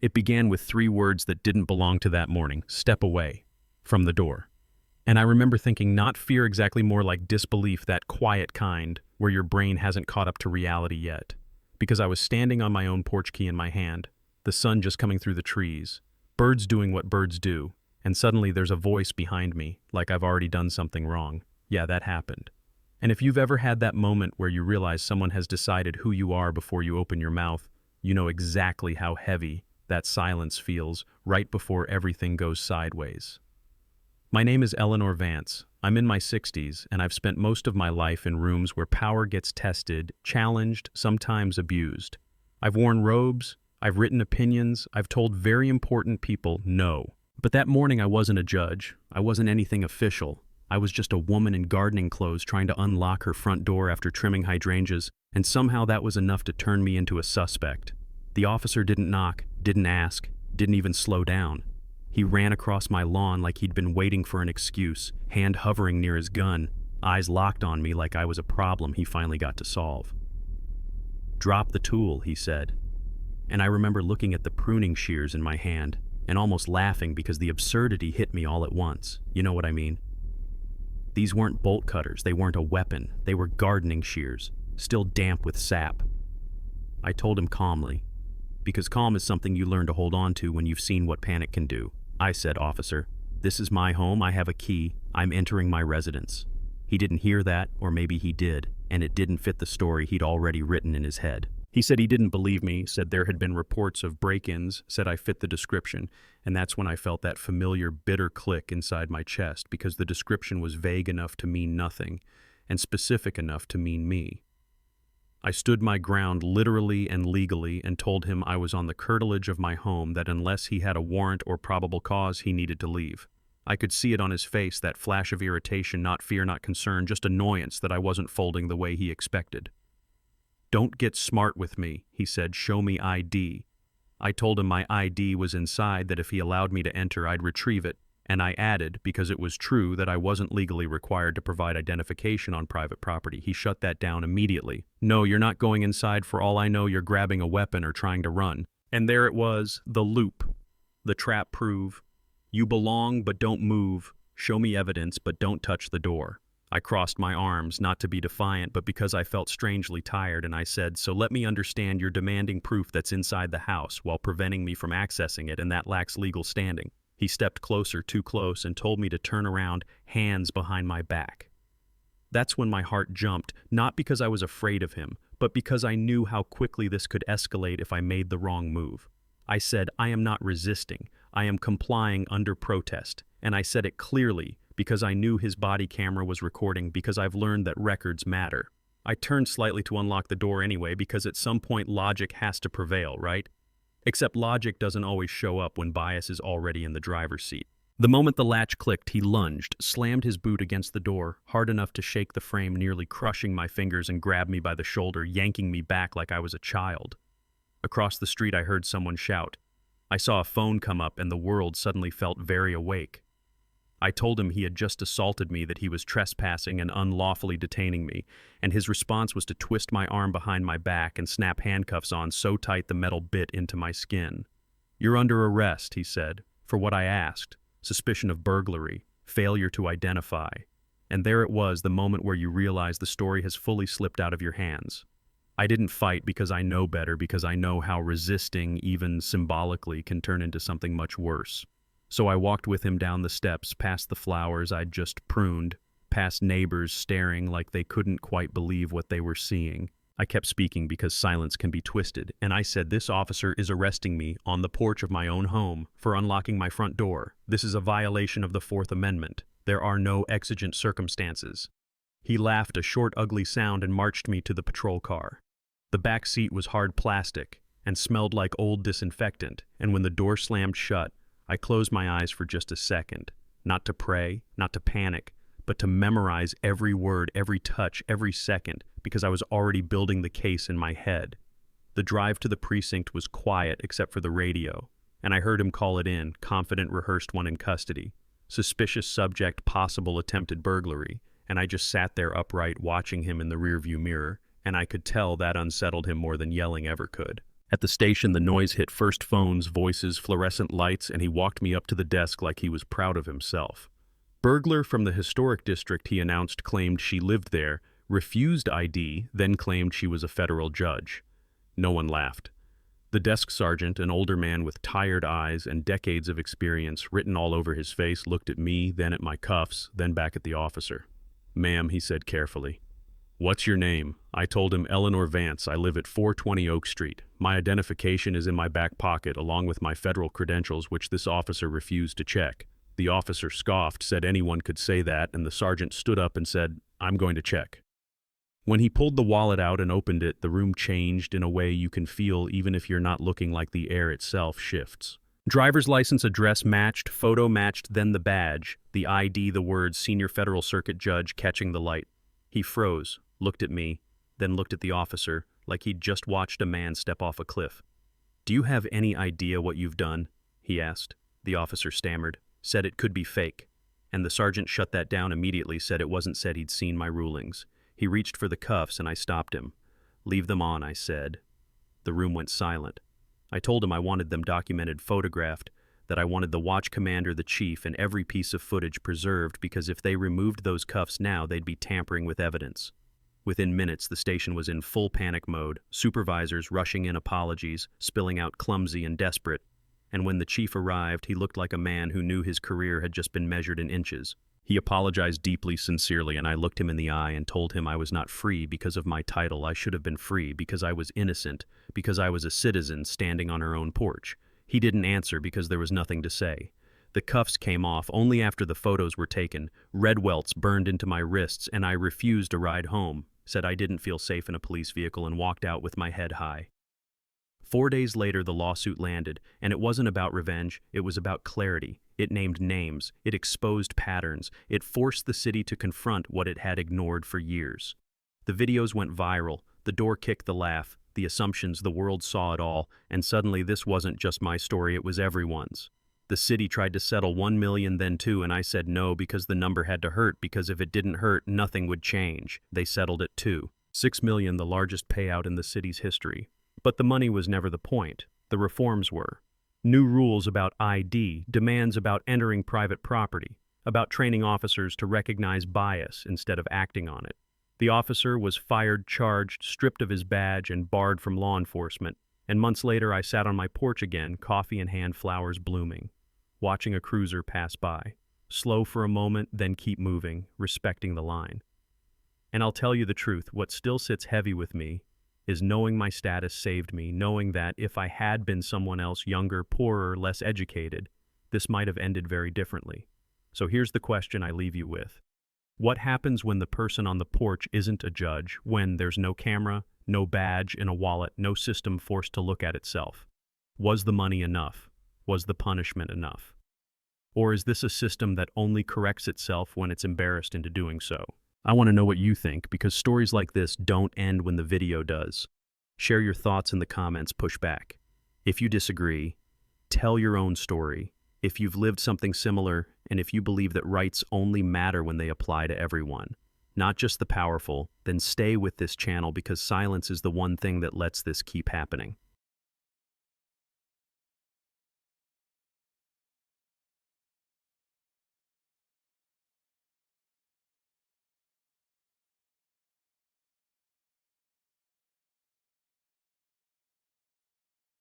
It began with 3 words that didn't belong to that morning: step away from the door. And I remember thinking, not fear exactly, more like disbelief, that quiet kind where your brain hasn't caught up to reality yet. Because I was standing on my own porch key in my hand, the sun just coming through the trees, birds doing what birds do, and suddenly there's a voice behind me, like I've already done something wrong. Yeah, that happened. And if you've ever had that moment where you realize someone has decided who you are before you open your mouth, you know exactly how heavy that silence feels right before everything goes sideways. My name is Eleanor Vance. I'm in my 60s, and I've spent most of my life in rooms where power gets tested, challenged, sometimes abused. I've worn robes, I've written opinions, I've told very important people no. But that morning I wasn't a judge, I wasn't anything official. I was just a woman in gardening clothes trying to unlock her front door after trimming hydrangeas, and somehow that was enough to turn me into a suspect. The officer didn't knock, didn't ask, didn't even slow down. He ran across my lawn like he'd been waiting for an excuse, hand hovering near his gun, eyes locked on me like I was a problem he finally got to solve. "Drop the tool," he said. And I remember looking at the pruning shears in my hand and almost laughing because the absurdity hit me all at once. You know what I mean? These weren't bolt cutters, they weren't a weapon, they were gardening shears, still damp with sap. I told him calmly, because calm is something you learn to hold on to when you've seen what panic can do. I said, "Officer, this is my home, I have a key, I'm entering my residence." He didn't hear that, or maybe he did, and it didn't fit the story he'd already written in his head. He said he didn't believe me, said there had been reports of break-ins, said I fit the description, and that's when I felt that familiar bitter click inside my chest, because the description was vague enough to mean nothing, and specific enough to mean me. I stood my ground literally and legally and told him I was on the curtilage of my home, that unless he had a warrant or probable cause, he needed to leave. I could see it on his face, that flash of irritation, not fear, not concern, just annoyance that I wasn't folding the way he expected. "Don't get smart with me," he said, "show me ID." I told him my ID was inside, that if he allowed me to enter, I'd retrieve it, and I added, because it was true, that I wasn't legally required to provide identification on private property. He shut that down immediately. "No, you're not going inside. For all I know, you're grabbing a weapon or trying to run." And there it was, the loop, the trap prove. "You belong, but don't move. Show me evidence, but don't touch the door." I crossed my arms, not to be defiant, but because I felt strangely tired, and I said, "So let me understand, you're demanding proof that's inside the house while preventing me from accessing it, and that lacks legal standing." He stepped closer, too close, and told me to turn around, hands behind my back. That's when my heart jumped, not because I was afraid of him, but because I knew how quickly this could escalate if I made the wrong move. I said, "I am not resisting. I am complying under protest." And I said it clearly, because I knew his body camera was recording, because I've learned that records matter. I turned slightly to unlock the door anyway, because at some point logic has to prevail, right? Except logic doesn't always show up when bias is already in the driver's seat. The moment the latch clicked, he lunged, slammed his boot against the door, hard enough to shake the frame, nearly crushing my fingers, and grabbed me by the shoulder, yanking me back like I was a child. Across the street, I heard someone shout. I saw a phone come up, and the world suddenly felt very awake. I told him he had just assaulted me, that he was trespassing and unlawfully detaining me, and his response was to twist my arm behind my back and snap handcuffs on so tight the metal bit into my skin. "You're under arrest," he said, "for what I asked: suspicion of burglary, failure to identify." And there it was, the moment where you realize the story has fully slipped out of your hands. I didn't fight because I know better, because I know how resisting, even symbolically, can turn into something much worse. So I walked with him down the steps, past the flowers I'd just pruned, past neighbors staring like they couldn't quite believe what they were seeing. I kept speaking because silence can be twisted, and I said, "This officer is arresting me on the porch of my own home for unlocking my front door. This is a violation of the Fourth Amendment. There are no exigent circumstances." He laughed a short, ugly sound and marched me to the patrol car. The back seat was hard plastic and smelled like old disinfectant, and when the door slammed shut, I closed my eyes for just a second, not to pray, not to panic, but to memorize every word, every touch, every second, because I was already building the case in my head. The drive to the precinct was quiet except for the radio, and I heard him call it in, confident, rehearsed one in custody. Suspicious subject, possible attempted burglary, and I just sat there upright watching him in the rearview mirror, and I could tell that unsettled him more than yelling ever could. At the station, the noise hit first phones, voices, fluorescent lights, and he walked me up to the desk like he was proud of himself. Burglar from the historic district, he announced, claimed she lived there, refused ID, then claimed she was a federal judge. No one laughed. The desk sergeant, an older man with tired eyes and decades of experience written all over his face, looked at me, then at my cuffs, then back at the officer. "Ma'am," he said carefully. "What's your name?" I told him, "Eleanor Vance. I live at 420 Oak Street. My identification is in my back pocket, along with my federal credentials, which this officer refused to check." The officer scoffed, said anyone could say that, and the sergeant stood up and said, "I'm going to check." When he pulled the wallet out and opened it, the room changed in a way you can feel even if you're not looking, like the air itself shifts. Driver's license, address matched, photo matched, then the badge, the ID, the words Senior Federal Circuit Judge catching the light. He froze, looked at me, then looked at the officer, like he'd just watched a man step off a cliff. "Do you have any idea what you've done?" he asked. The officer stammered, said it could be fake, and the sergeant shut that down immediately, said it wasn't, said he'd seen my rulings. He reached for the cuffs and I stopped him. "Leave them on," I said. The room went silent. I told him I wanted them documented, photographed, that I wanted the watch commander, the chief, and every piece of footage preserved, because if they removed those cuffs now, they'd be tampering with evidence. Within minutes, the station was in full panic mode, supervisors rushing in apologies, spilling out clumsy and desperate. And when the chief arrived, he looked like a man who knew his career had just been measured in inches. He apologized deeply, sincerely, and I looked him in the eye and told him I was not free because of my title. I should have been free because I was innocent, because I was a citizen standing on her own porch. He didn't answer because there was nothing to say. The cuffs came off only after the photos were taken. Red welts burned into my wrists, and I refused a ride home, said I didn't feel safe in a police vehicle, and walked out with my head high. 4 days later, the lawsuit landed, and it wasn't about revenge, it was about clarity. It named names, it exposed patterns, it forced the city to confront what it had ignored for years. The videos went viral, the door kicked the laugh, the assumptions, the world saw it all, and suddenly this wasn't just my story, it was everyone's. The city tried to settle 1 million, then 2, and I said no because the number had to hurt, because if it didn't hurt, nothing would change. They settled at 2. 6 million, the largest payout in the city's history. But the money was never the point. The reforms were. New rules about ID, demands about entering private property, about training officers to recognize bias instead of acting on it. The officer was fired, charged, stripped of his badge, and barred from law enforcement. And months later, I sat on my porch again, coffee in hand, flowers blooming, watching a cruiser pass by. Slow for a moment, then keep moving, respecting the line. And I'll tell you the truth, what still sits heavy with me is knowing my status saved me, knowing that if I had been someone else, younger, poorer, less educated, this might have ended very differently. So here's the question I leave you with. What happens when the person on the porch isn't a judge, when there's no camera, no badge in a wallet, no system forced to look at itself? Was the money enough? Was the punishment enough? Or is this a system that only corrects itself when it's embarrassed into doing so? I want to know what you think, because stories like this don't end when the video does. Share your thoughts in the comments, push back. If you disagree, tell your own story. If you've lived something similar, and if you believe that rights only matter when they apply to everyone, not just the powerful, then stay with this channel, because silence is the one thing that lets this keep happening.